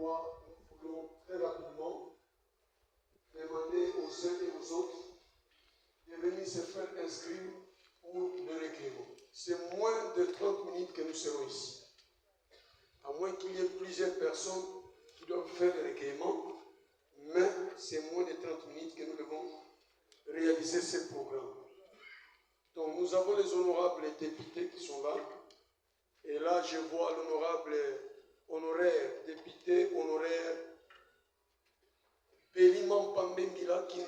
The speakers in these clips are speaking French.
pourquoi nous voulons très rapidement demander aux uns et aux autres de venir se faire inscrire pour le recueillement. C'est moins de 30 minutes que nous serons ici. À moins qu'il y ait plusieurs personnes qui doivent faire le recueillement, mais c'est moins de 30 minutes que nous devons réaliser ce programme. Donc nous avons les honorables députés qui sont là. Et là, je vois l'honorable honoraire, député honoraire Péliman Pambengila qui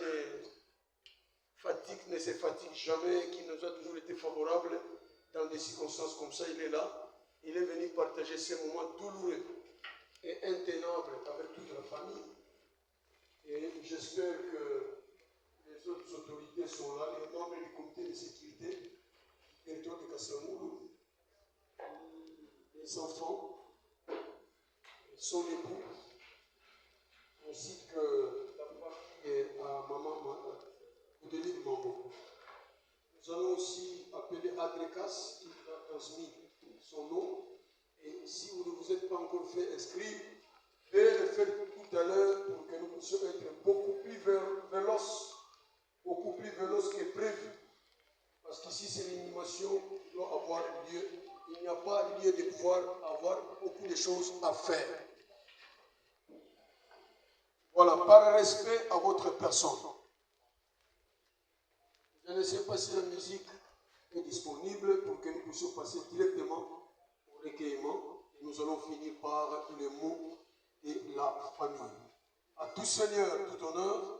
ne se fatigue jamais, qui nous a toujours été favorable dans des circonstances comme ça. Il est là. Il est venu partager ces moments douloureux et intenables avec toute la famille. Et j'espère que les autres autorités sont là, les membres du comité de sécurité du territoire de Kassamoulou, les enfants, son époux, ainsi que la famille à maman Oudélie Mambo. Nous allons aussi appeler Adrekas, qui nous a transmis son nom. Et si vous ne vous êtes pas encore fait inscrire, veuillez le faire tout à l'heure pour que nous puissions être beaucoup plus véloces que prévu. Parce qu'ici, c'est l'animation qui doit avoir lieu. Il n'y a pas lieu de pouvoir avoir beaucoup de choses à faire. Voilà, par respect à votre personne. Je ne sais pas si la musique est disponible pour que nous puissions passer directement au recueillement. Et nous allons finir par le mot de la famille. À tout Seigneur, tout honneur,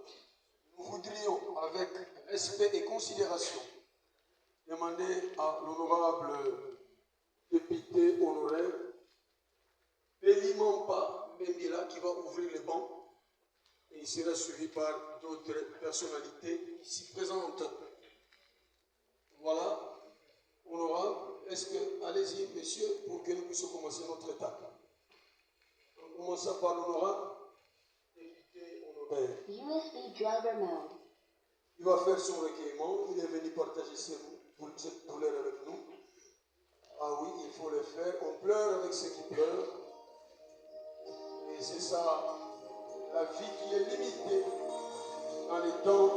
nous voudrions, avec respect et considération, demander à l'honorable député honoraire Pélimampa Mbembila qui va ouvrir les bancs et il sera suivi par d'autres personnalités ici présentes. Voilà, honorable, est-ce que, allez-y, messieurs, pour que nous puissions commencer notre étape. On commence par l'honorable député honoraire. USB driver mode. Il va faire son recueillement, il est venu partager cette douleur avec nous. Ah oui, il faut le faire. On pleure avec ceux qui pleurent. Et c'est ça, la vie qui est limitée dans les temps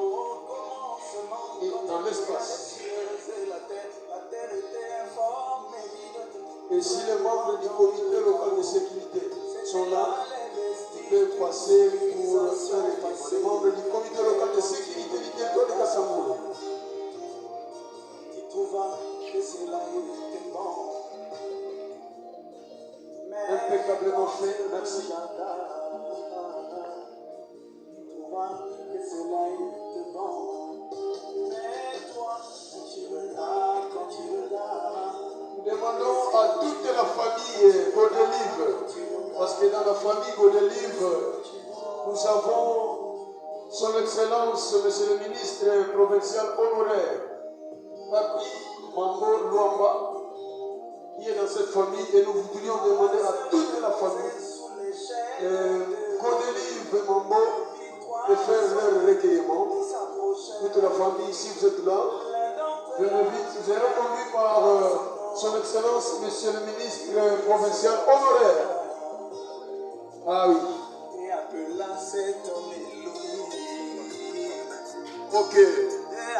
et dans l'espace. Et si les membres du comité local de sécurité sont là, ils peuvent passer pour un recueillement. Les membres du comité local de sécurité du territoire de Kassamoulou. Impeccablement fait, merci. Nous demandons à toute la famille Godelive, parce que dans la famille Godelive, nous avons son Excellence, Monsieur le ministre provincial honoraire, Papi Mambo Luamba, qui est dans cette famille, et nous voudrions demander à toute la famille Godelive Mambo de faire leur recueillement. Toute la famille, si vous êtes là, venez vite. Vous serez conduits par son Excellence, Monsieur le ministre provincial honoraire. Ah oui. Ok,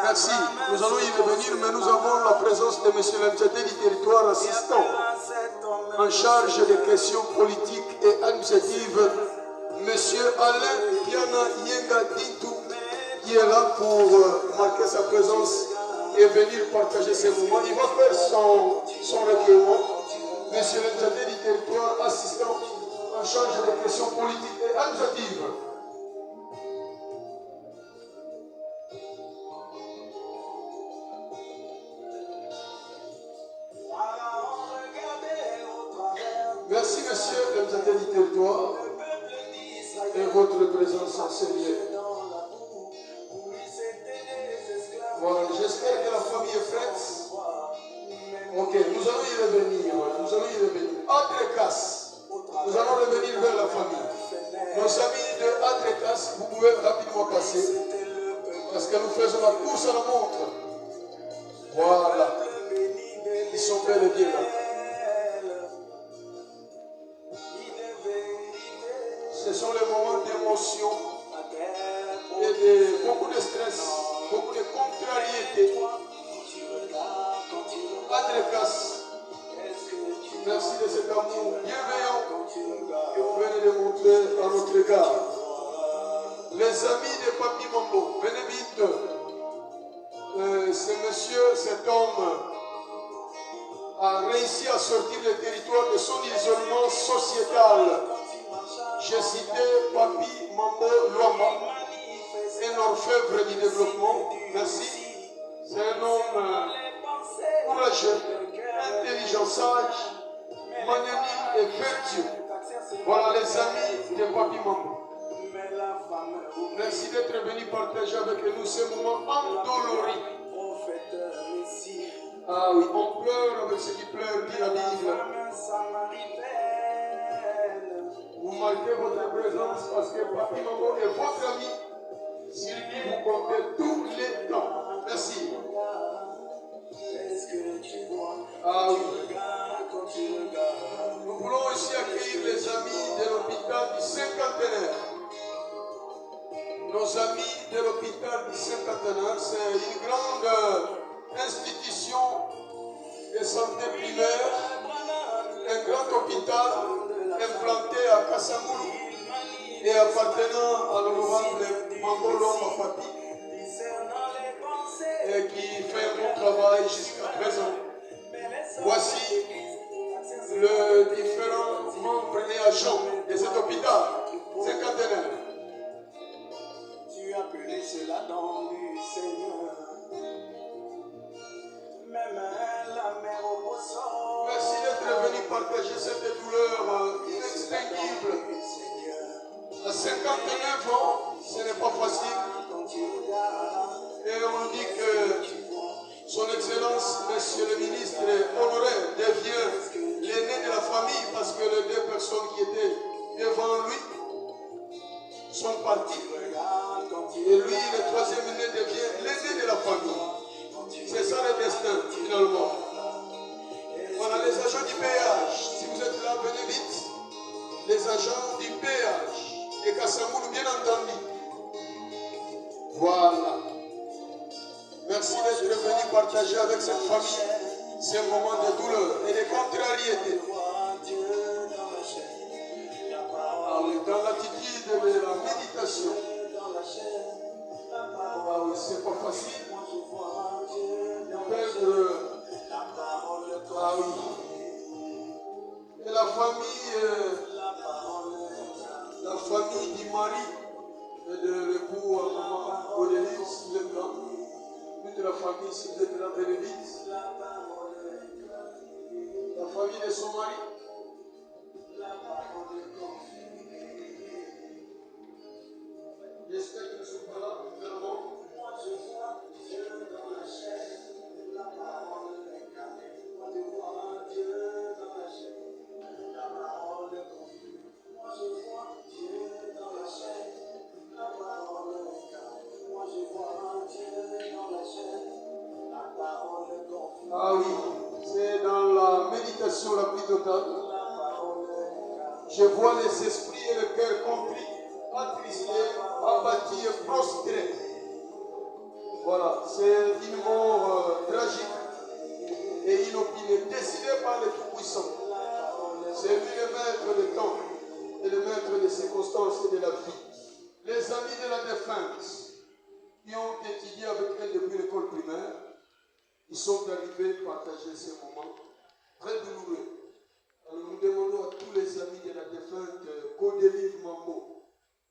merci. Nous allons y revenir, mais nous avons la présence de Monsieur l'Amtchaté du territoire assistant en charge des questions politiques et administratives, Monsieur Alain Piana Yenga Dintou, qui est là pour marquer sa présence et venir partager ces moments. Il va faire son recueillement. Monsieur l'Amtchaté du territoire assistant en charge des questions politiques et administratives. Merci, monsieur l'Amtchaté du territoire, et votre présence en ce lieu. Voilà, j'espère que la famille est prête. Ok, nous allons y revenir. Adrekas, nous allons revenir vers la famille. Nos amis de Adrekas, vous pouvez rapidement passer, parce que nous faisons la course à la montre. Voilà, ils sont bel et bien là. Ce sont les moments d'émotion et de beaucoup de stress, beaucoup de contrariété. Adrekas, merci de cet amour bienveillant que vous venez de montrer à notre égard. Les amis de Papi Mambo, venez vite. Ce monsieur, cet homme, a réussi à sortir le territoire de son isolement sociétal. J'ai cité Papi Mambo Luamba, un orfèvre du développement. Merci. C'est un homme courageux, intelligent, sage, magnanime et vertueux. Voilà les amis de Papi Mambo. Merci d'être venu partager avec nous ces moments endoloris. Ah oui, on pleure avec ceux qui pleurent, dit la Bible. Vous marquez votre présence parce que Papi Mambo est votre ami sur qui vous comptez tous les temps. Merci. Ah oui. Nous voulons aussi accueillir les amis de l'hôpital du Cinquantenaire. Nos amis de l'hôpital du Cinquantenaire, c'est une grande institution de santé primaire, un grand hôpital implanté à Kassamoulou et appartenant à l'honorable Mambo Luamba Papi, et qui fait un bon travail jusqu'à présent. Voici les différents membres et agents de cet hôpital cinquantenaire. Tu as appelé cela dans du Seigneur. Même la mer au poisson. Merci d'être venu partager cette douleur inextinguible. À 59 ans, ce n'est pas facile. Et on dit que Son Excellence, Monsieur le ministre honoré, devient l'aîné de la famille parce que les deux personnes qui étaient devant lui sont parties. Et lui, le troisième aîné, devient l'aîné de la famille. C'est ça le destin, finalement. Voilà, les agents du péage. Si vous êtes là, venez vite. Les agents du péage. Et Kassamoulou, bien entendu. Voilà. Merci d'être venu partager avec cette famille ces moments de douleur et de contrariété. Ah oui, dans l'attitude de la méditation. Ah oui, c'est pas facile. Perdre. Ah oui. Et la famille du mari et de l'époux à maman Odélis, le grand. De la famille, si vous êtes là, venez vite. La famille de son mari. J'espère qu'ils ne sont pas là, vraiment. Moi, je vois Dieu dans la chair. La parole incarnée. Moi, je vois Dieu dans la chair. La parole confirmée. Moi, je vois Dieu dans la chair. La parole incarnée. Moi, je vois Dieu dans la chair. La parole confirmée. Ah oui, c'est dans la méditation la plus totale. Je vois les esprits et le cœur compris, attristés, abattus et prostrés. Voilà, c'est une mort tragique et inopinée, décidée par le Tout-Puissant. C'est lui le maître des temps et le maître des circonstances et de la vie. Les amis de la défunte qui ont étudié avec elle depuis l'école primaire, ils sont arrivés partager ces moments très douloureux. Alors nous demandons à tous les amis de la défunte Codélivre Mambo,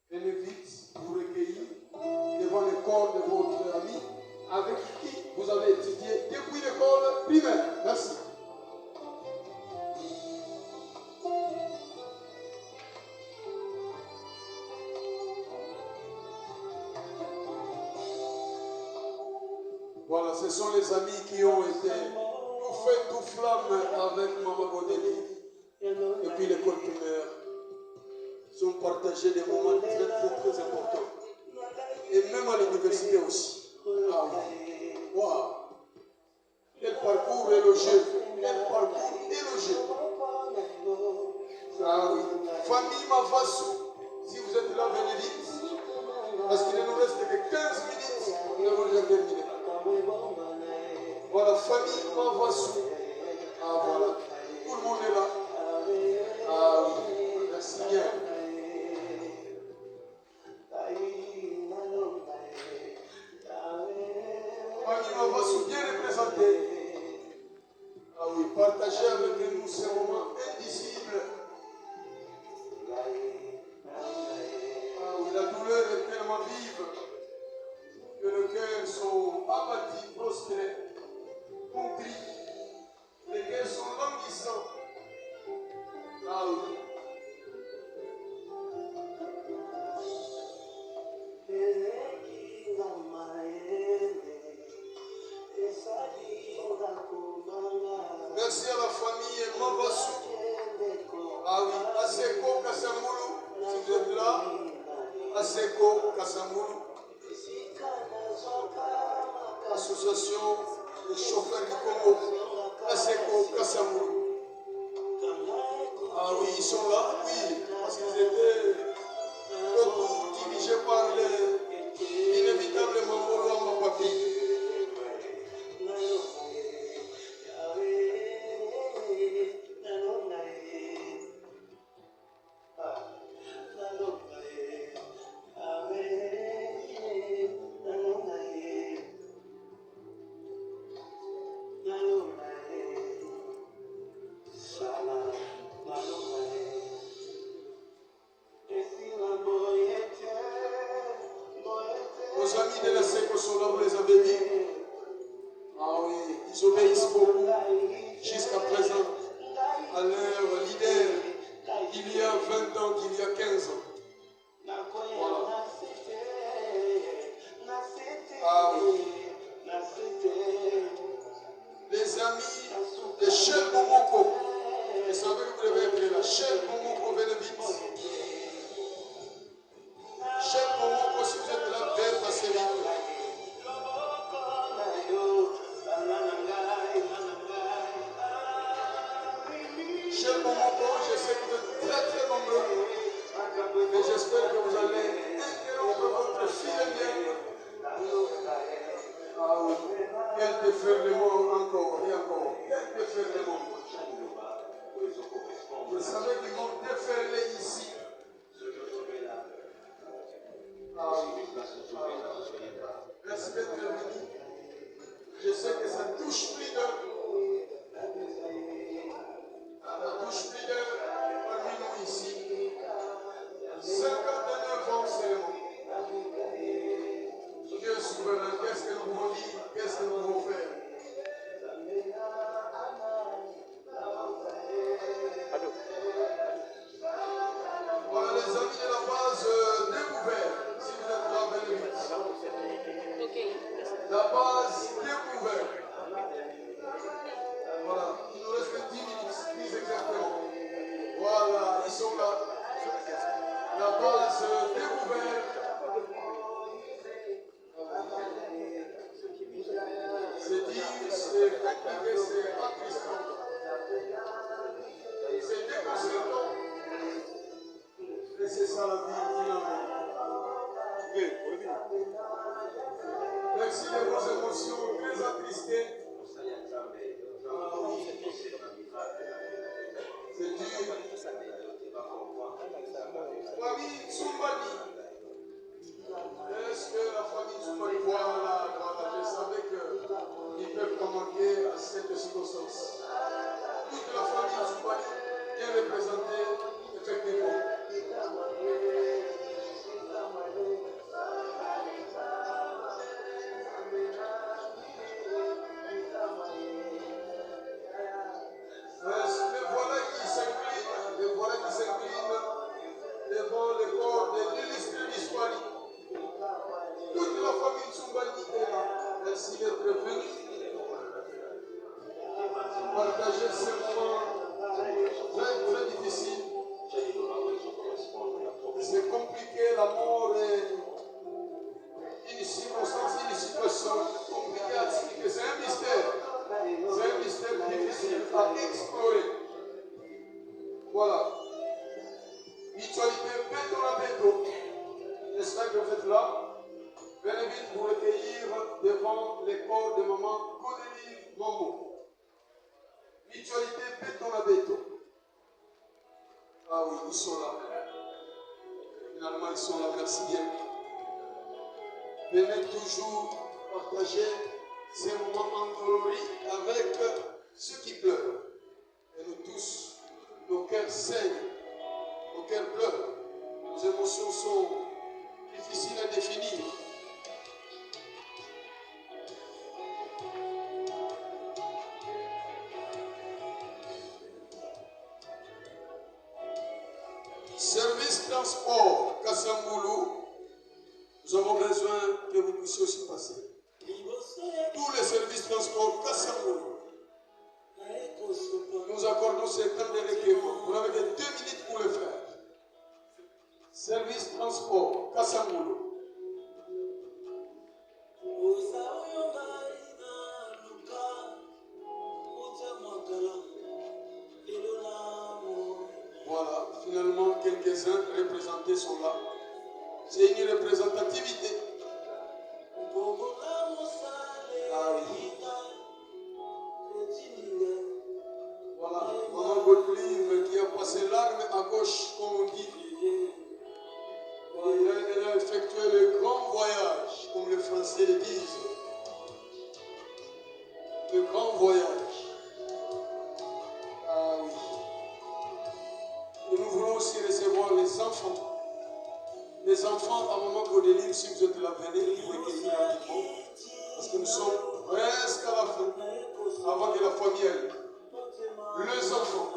venez vite vous recueillir devant le corps de votre ami avec qui vous avez étudié depuis l'école primaire. Merci. Voilà, ce sont les amis qui ont été tout fait, tout flamme avec Maman Godeli. Depuis l'école primaire, ils ont partagé des moments très, très, très importants. Et même à l'université aussi. Ah oui. Waouh. Quel parcours élogieux. Quel parcours élogieux. Ah oui. Famille Mavassou. Si vous êtes là, venez vite. Parce qu'il ne nous reste que 15 minutes. Nous avons déjà terminé. Voilà, famille Mavassou. Ah voilà. Tout le monde est là. Ah oui. Merci bien. Famille Mavassou bien représentée. Ah oui, partagez avec nous ces moments indicibles. Ah oui, la douleur est tellement vive que les cœurs sont abattus, prostrés, contris. Les cœurs sont languissants. Ah oui. Merci à la famille Mavassou. Ah oui, Aseko Kassamoulou, si vous êtes là. Aseko Kassamoulou. Association des chauffeurs du Congo. Aseko Kassamoulou. Ah oui, ils sont là, oui, parce qu'ils étaient beaucoup dirigés par l'inévitable Mamolo Mapapi. Nos amis de la SECO sont là, vous les avez vus. Ah oui, ils obéissent beaucoup jusqu'à présent à leur leader il y a 20 ans, qu'il y a 15 ans. Voilà. Ah oui. Les amis de Shell Momoko, vous savez que vous devez être là. Shell Momoko, venez vite. Shell Momoko, si vous êtes là, venez passer vite. Shell Momoko, je sais que vous êtes très très nombreux, mais j'espère que vous allez interrompre votre fille bien. Ah oui, quel déferlement encore et encore, quel déferlement. Vous savez qu'ils vont déferler ici. Ah oui. Merci d'être venu. Je sais que ça touche plus d'un. Ça touche plus d'un parmi nous ici. 59 ans seulement. Dieu est souverain. Qu'est-ce que nous pouvons dire? Qu'est-ce que nous pouvons faire? Voilà les amis de la base découverte. Si vous êtes là, venez vite. La base découverte. Voilà, il nous reste 10 minutes, 10 exactement. Voilà, ils sont là. La base découverte. C'est dire, c'est compliqué, c'est attristant. C'est déconcertant. Et c'est ça la vie qui en est. Merci de vos émotions très attristées. Ah oui. C'est dur. Famille Tsoumbani. Est-ce que la famille Tsoumbani, voilà, je savais qu'ils ne peuvent pas manquer à cette circonstance. Toute la famille Tsoumbani bien représentée, effectivement. Les voilà qui s'inclinent devant le corps de l'illustre d'histoire. Toute la famille Tsoumbani est là. Merci d'être venu. Partager ce moment très très difficile. C'est compliqué, la mort est une circonstance, une situation compliquée à expliquer. C'est un mystère. C'est un mystère difficile à explorer. Voilà. Mutualité, paix Petonabeto. J'espère que vous êtes là. Venez vite pour recueillir devant les corps de maman Codélie Mambo. Mutualité Petonabeto. Ah oui, ils sont là. Finalement, ils sont là. Merci bien. Venez toujours partager ces moments endoloris avec ceux qui pleurent. Et nous tous, nos cœurs saignent, nos cœurs pleurent. Nos émotions sont difficiles à définir. Service transport Kassamboulou, nous avons besoin que vous puissiez aussi passer. Tous les services transport Kassamboulou. Nous accordons ces temps de recueillement. Vous n'avez que 2 minutes pour le faire. Service transport Kassamboulou. Voilà, finalement, quelques-uns représentés sont là. C'est une représentativité. Ah oui. Voilà, Maman Godelive qui a passé l'arme à gauche, comme on dit. Elle a effectué le grand voyage, comme les Français le disent. Le grand voyage. Ah oui. Et nous voulons aussi recevoir les enfants. Les enfants à Maman Godelive, si vous êtes là, venez vous recueillir rapidement. Parce que nous sommes presque à la fin, avant que la famille aille. Les enfants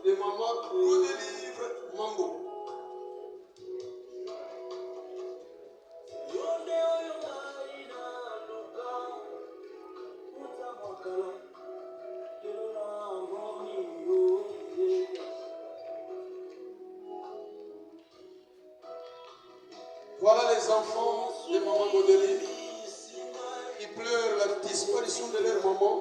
de Maman Godelive Mambo. Voilà les enfants de Maman Godelive qui pleurent la disparition de leur maman.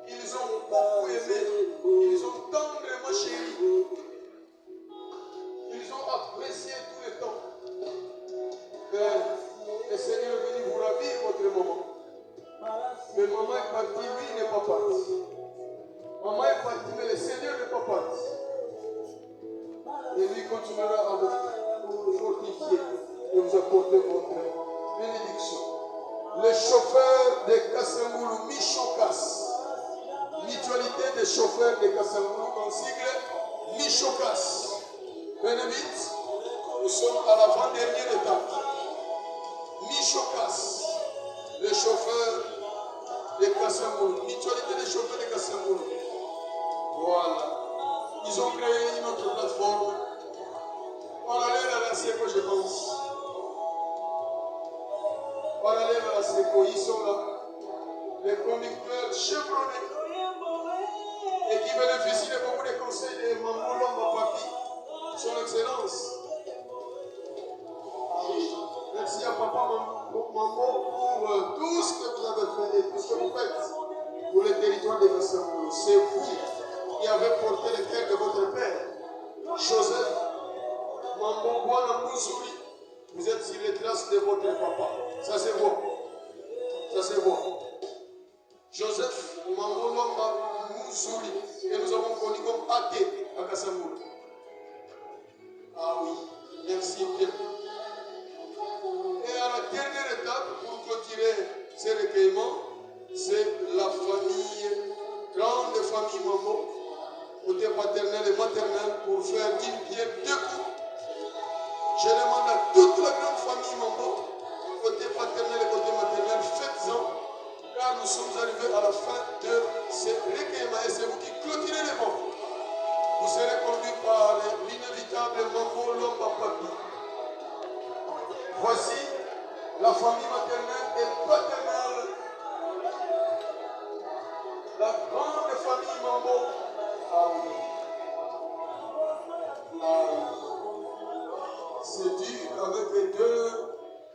Ils ont beaucoup aimé, ils ont tendrement chéri, ils ont apprécié tout le temps. Le Seigneur est venu vous ravir votre maman. Mais maman est partie, lui n'est pas parti. Maman est partie, mais le Seigneur n'est pas parti. Et lui continuera à vous fortifier et vous apporter votre bénédiction. Le chauffeur de Kassamboulou, Michokas. Mutualité des chauffeurs de Kassamboulou, en sigle Michokas. Venez vite, nous sommes à l'avant-dernière étape. Michokas, le chauffeur de Kassamboulou. Mutualité des chauffeurs de Kassamboulou. Voilà. Ils ont créé une autre plateforme. Parallèle à la SECO, je pense. Parallèle à la SECO, ils sont là. Les conducteurs chevronnés et qui bénéficient de beaucoup de conseils de Mambo Lomba Papi, son excellence. Merci à Papa Mambo pour tout ce que vous avez fait et tout ce que vous faites pour le territoire de Kassamboulou. C'est vous qui avez porté le cœur de votre père, Joseph Mambo Bwana Mouzouli. Vous êtes sur les traces de votre papa. Ça c'est bon. Ça c'est bon. Joseph Mambo Lomba Mouzouli, que nous avons connu comme Ake à Kassamboulou. Ah oui, merci bien. Et à la dernière étape, pour clôturer ces recueillements, c'est la famille, grande famille Mambo, côté paternel et maternel, pour faire d'une pierre deux coups. Je demande à toute la grande famille Mambo, côté paternel et côté maternel, faites-en. Car nous sommes arrivés à la fin de ce recueillement et c'est vous qui clôturez les mots. Vous serez conduits par l'inévitable Mambo Lomba Papi. Voici la famille maternelle et paternelle. La grande famille Mambo. Ah oui. Ah oui. C'est dur avec les deux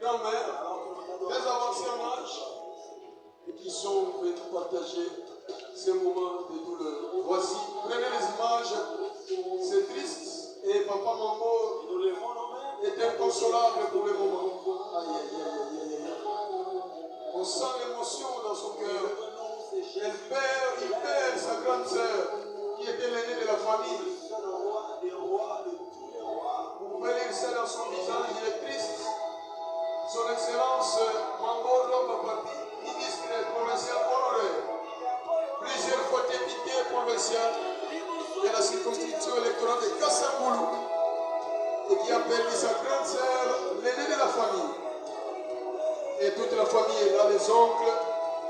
grand-mères, très avancées en âge, et qui sont venus partager ces moments de douleur. Voici, prenez les images, c'est triste, et Papa Mambo, nous levons nos mains. inconsolable pour le moment. Aïe, aïe, aïe, aïe, aïe. On sent l'émotion dans son cœur. Il perd sa grande sœur, qui était l'aînée de la famille. Vous pouvez lire ça dans son visage, il est triste. Son Excellence Mambo Lopapati, ministre provincial honoraire, plusieurs fois député provincial de la circonscription électorale de Kassamboulou, et qui a perdu sa grande sœur, l'aînée de la famille. Et toute la famille est là, les oncles,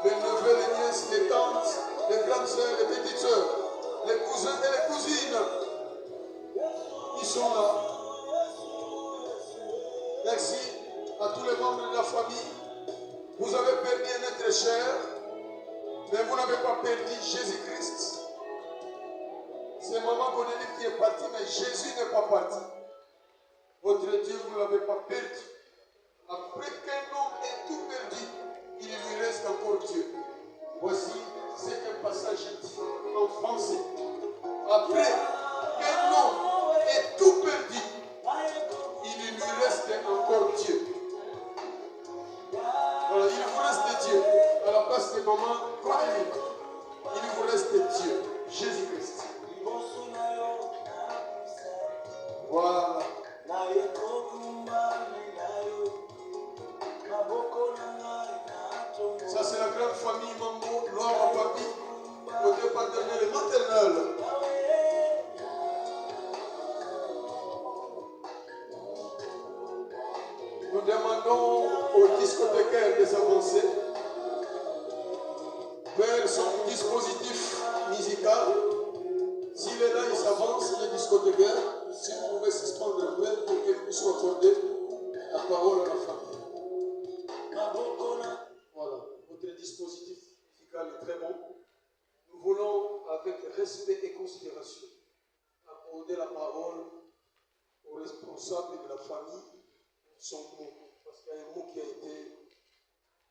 les neveux, les nièces, les tantes, les grandes sœurs, les petites sœurs, les cousins et les cousines. Ils sont là. Merci à tous les membres de la famille. Vous avez perdu un être cher, mais vous n'avez pas perdu Jésus-Christ. C'est Maman Godelive qui est partie, mais Jésus n'est pas parti. Votre Dieu, vous ne l'avez pas perdu. Après qu'un homme ait tout perdu, il lui reste encore Dieu. Voici ce qu'un passage dit en français. Après qu'un homme ait tout perdu, il lui reste encore Dieu. Voilà, il vous reste Dieu. À la place de Maman Godelive, il vous reste Dieu, Jésus-Christ. Voilà. Ça, c'est la grande famille Mambo, Laura Papi, côté paternel et maternel. Nous demandons au discothécaire de s'avancer vers son dispositif musical. S'il est là, il s'avance, le discothécaire. Si vous pouvez suspendre un peu pour qu'il puisse accorder la parole à la famille. Voilà, votre dispositif musical est très bon. Nous voulons, avec respect et considération, accorder la parole aux responsables de la famille, son mot. Parce qu'il y a un mot qui a été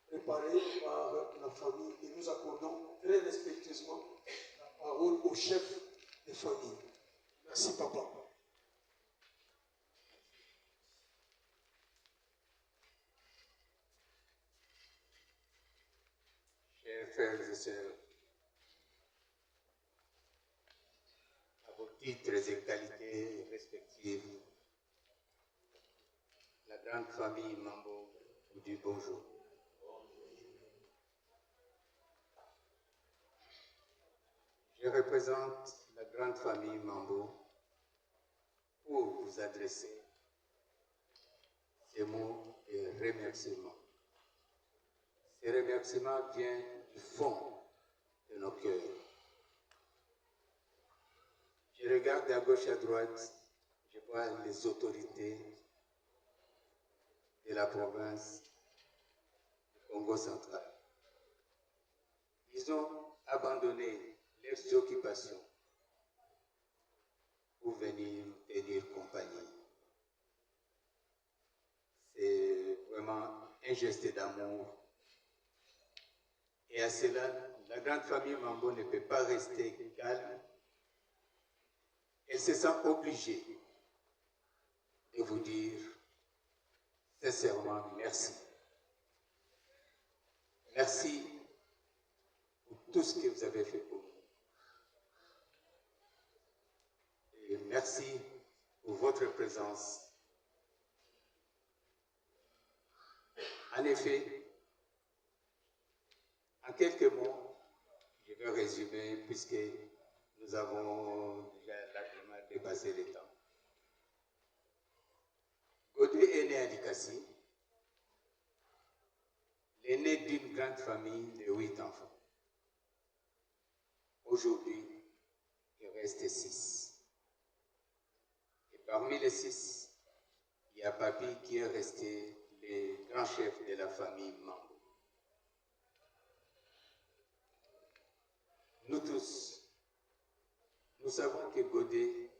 préparé par la famille et nous accordons très respectueusement la parole au chef de famille. Merci, papa. Chers frères et sœurs, à vos titres et qualités respectives, la grande famille Mambo vous dit bonjour. Je représente la grande famille Mambo pour vous adresser ces mots de remerciement. Ces remerciements viennent du fond de nos cœurs. Je regarde à gauche et à droite, je vois les autorités de la province du Congo central. Ils ont abandonné leurs occupations pour venir tenir compagnie. C'est vraiment un geste d'amour. Et à cela, la grande famille Mambo ne peut pas rester calme. Elle se sent obligée de vous dire sincèrement merci. Merci pour tout ce que vous avez fait pour nous. Et merci pour votre présence. En effet, en quelques mots, je vais résumer puisque nous avons déjà largement dépassé le temps. Godé est né à Likasi, l'aîné d'une grande famille de 8 enfants. Aujourd'hui, il reste 6. Et parmi les 6, il y a Papi qui est resté le grand chef de la famille Mambo. Nous tous, nous savons que Godé,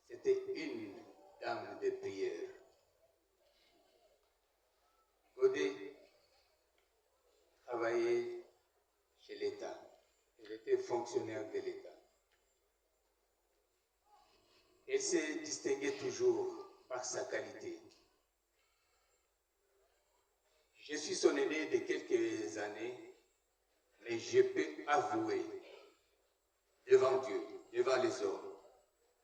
c'était une dame de prière. Godé travaillait chez l'État. Elle était fonctionnaire de l'État. Elle s'est distinguée toujours par sa qualité. Je suis son aîné de quelques années, mais je peux avouer devant Dieu, devant les hommes,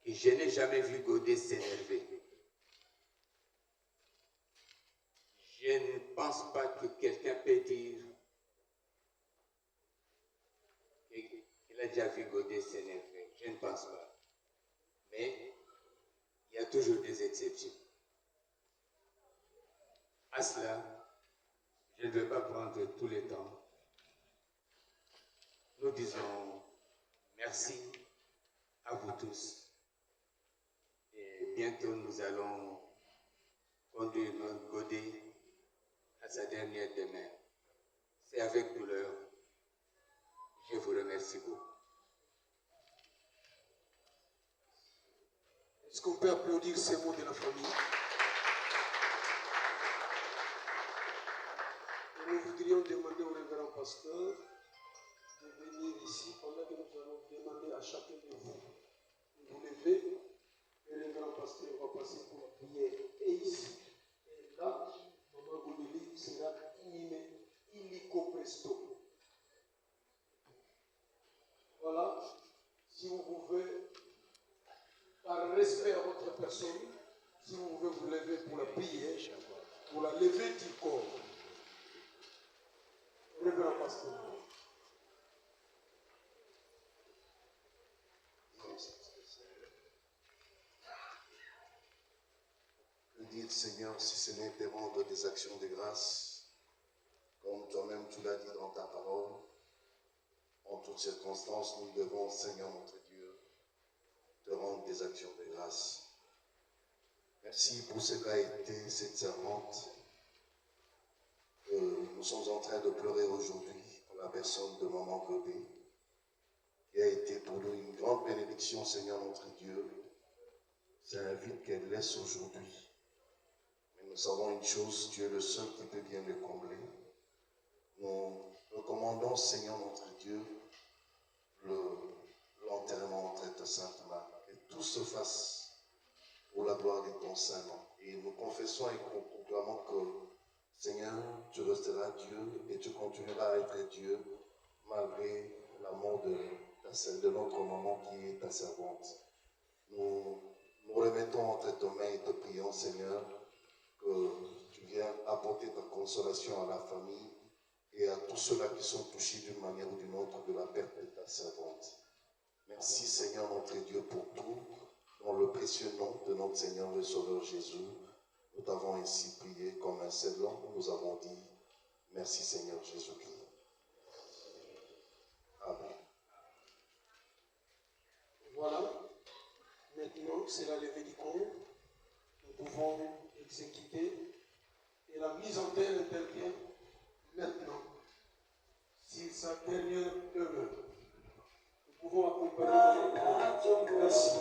que je n'ai jamais vu Godet s'énerver. Je ne pense pas que quelqu'un peut dire qu'il a déjà vu Godet s'énerver. Je ne pense pas. Mais il y a toujours des exceptions. À cela, je ne vais pas prendre tout le temps. Nous disons merci à vous tous. Et bientôt, nous allons conduire notre Godet à sa dernière demeure. C'est avec douleur. Je vous remercie beaucoup. Est-ce qu'on peut applaudir ces mots de la famille? Et nous voudrions demander au révérend pasteur de venir ici pendant que nous allons demander à chacun de vous de vous lever. Le révérend pasteur va passer pour la prière. Et ici, et là, Maman Godeline sera inhumée, illico presto. Voilà, si vous pouvez, par respect à votre personne, si vous pouvez vous lever pour la prière, pour la levée du corps. Révérend pasteur. Que dire, Seigneur, si ce n'est de rendre des actions de grâce, comme toi-même tu l'as dit dans ta parole, en toutes circonstances, nous devons, Seigneur notre Dieu, te rendre des actions de grâce. Merci pour ce qu'a été cette servante. Nous sommes en train de pleurer aujourd'hui pour la personne de Maman Godet, qui a été pour nous une grande bénédiction, Seigneur notre Dieu. C'est un vide qu'elle laisse aujourd'hui. Mais nous savons une chose, tu es le seul qui peut bien le combler. Nous recommandons, Seigneur notre Dieu, l'enterrement entre ta sainte main. Que tout se fasse pour la gloire de ton Saint-Nom. Et nous confessons et proclamons que, Seigneur, tu resteras Dieu et tu continueras à être Dieu malgré la mort de notre maman qui est ta servante. Nous remettons entre tes mains et te prions, Seigneur, que tu viennes apporter ta consolation à la famille et à tous ceux-là qui sont touchés d'une manière ou d'une autre de la perte de ta servante. Merci, Seigneur notre Dieu, pour tout. Dans le précieux nom de notre Seigneur le Sauveur Jésus, nous t'avons ainsi prié comme un seul homme. Nous avons dit merci, Seigneur Jésus-Christ. Amen. Voilà. Maintenant, c'est la levée du corps. Nous pouvons exécuter. Et la mise en terre intervient maintenant. C'est sa dernière demeure. Nous pouvons accompagner. Merci.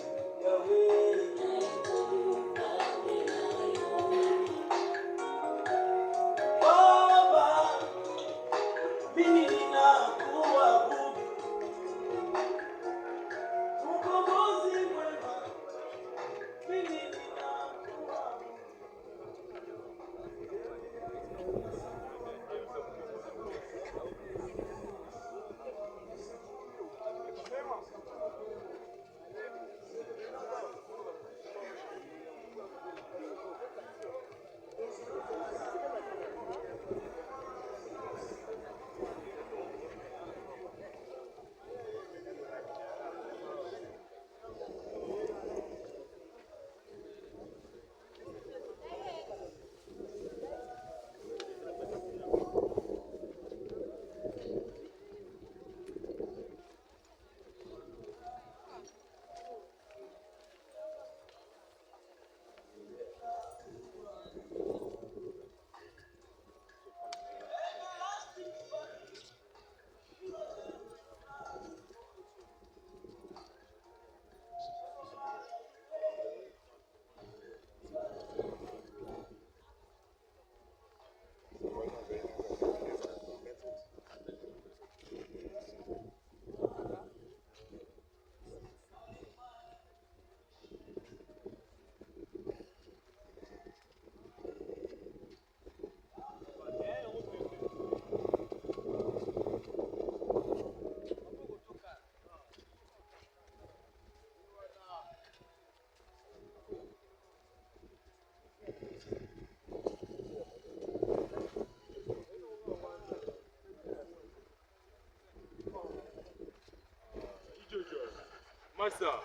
Asa.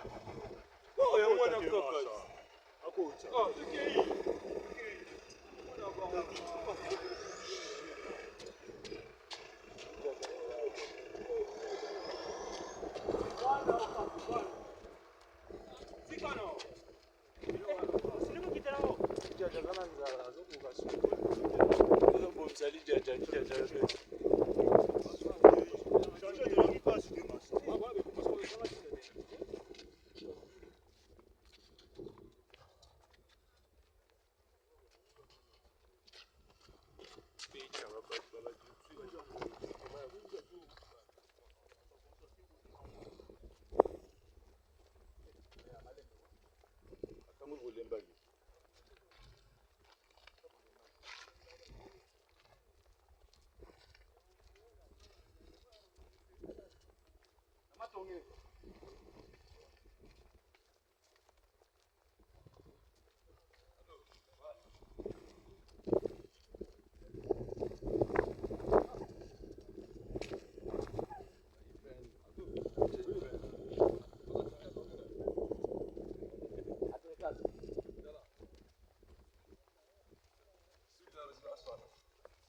Oh, ya mwana kaka. Akocha. Ah, tukei.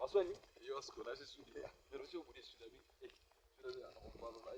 Maswali? Iyo asko je suis là. Je reçu au bout des sud amis. Je suis là on va voir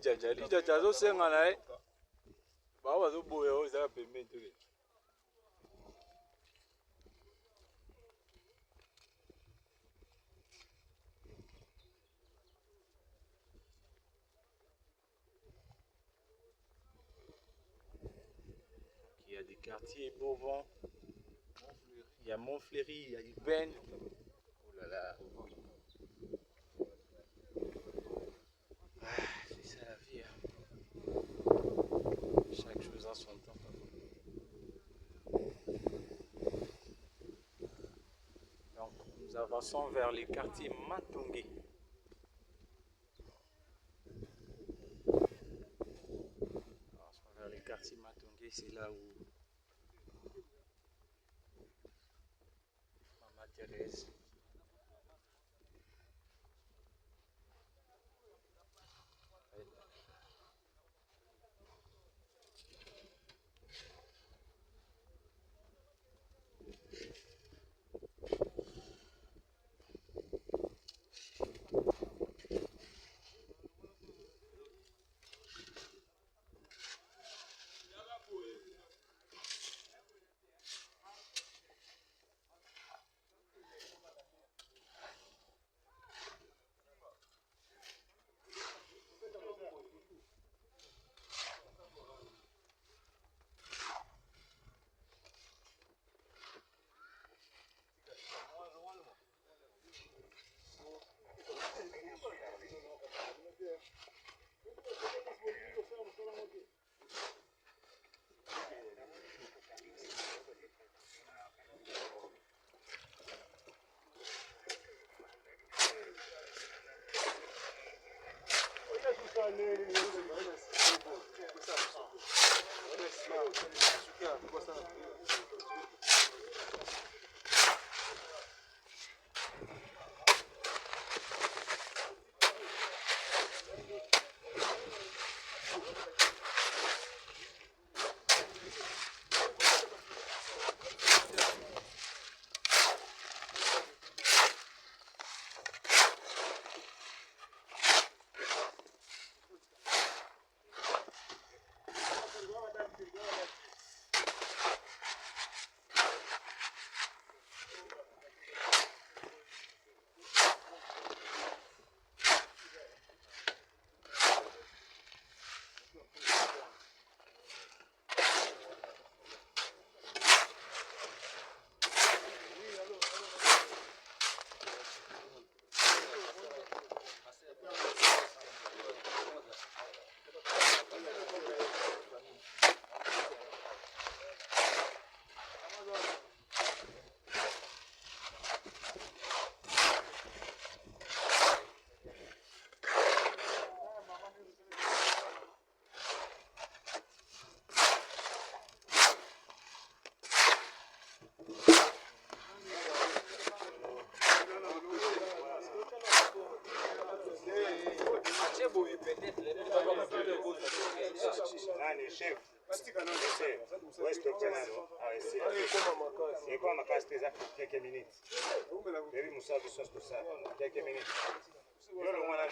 Jaja zo senga naye. Ba wa zo boya o za pembeni to. Il y a des quartiers Beauvant. Il y a Montfleury, il y a Ibène. Oh là là. C'est ça la vie. Chaque chose a son temps. Donc nous avançons vers les quartiers Matongé. Vers les quartiers Matongé, c'est là où Maman Thérèse. merci. Et quoi, ma casse, quelques minutes. Baby, Moussa, je suis pour ça. Quelques minutes. Je le vois là.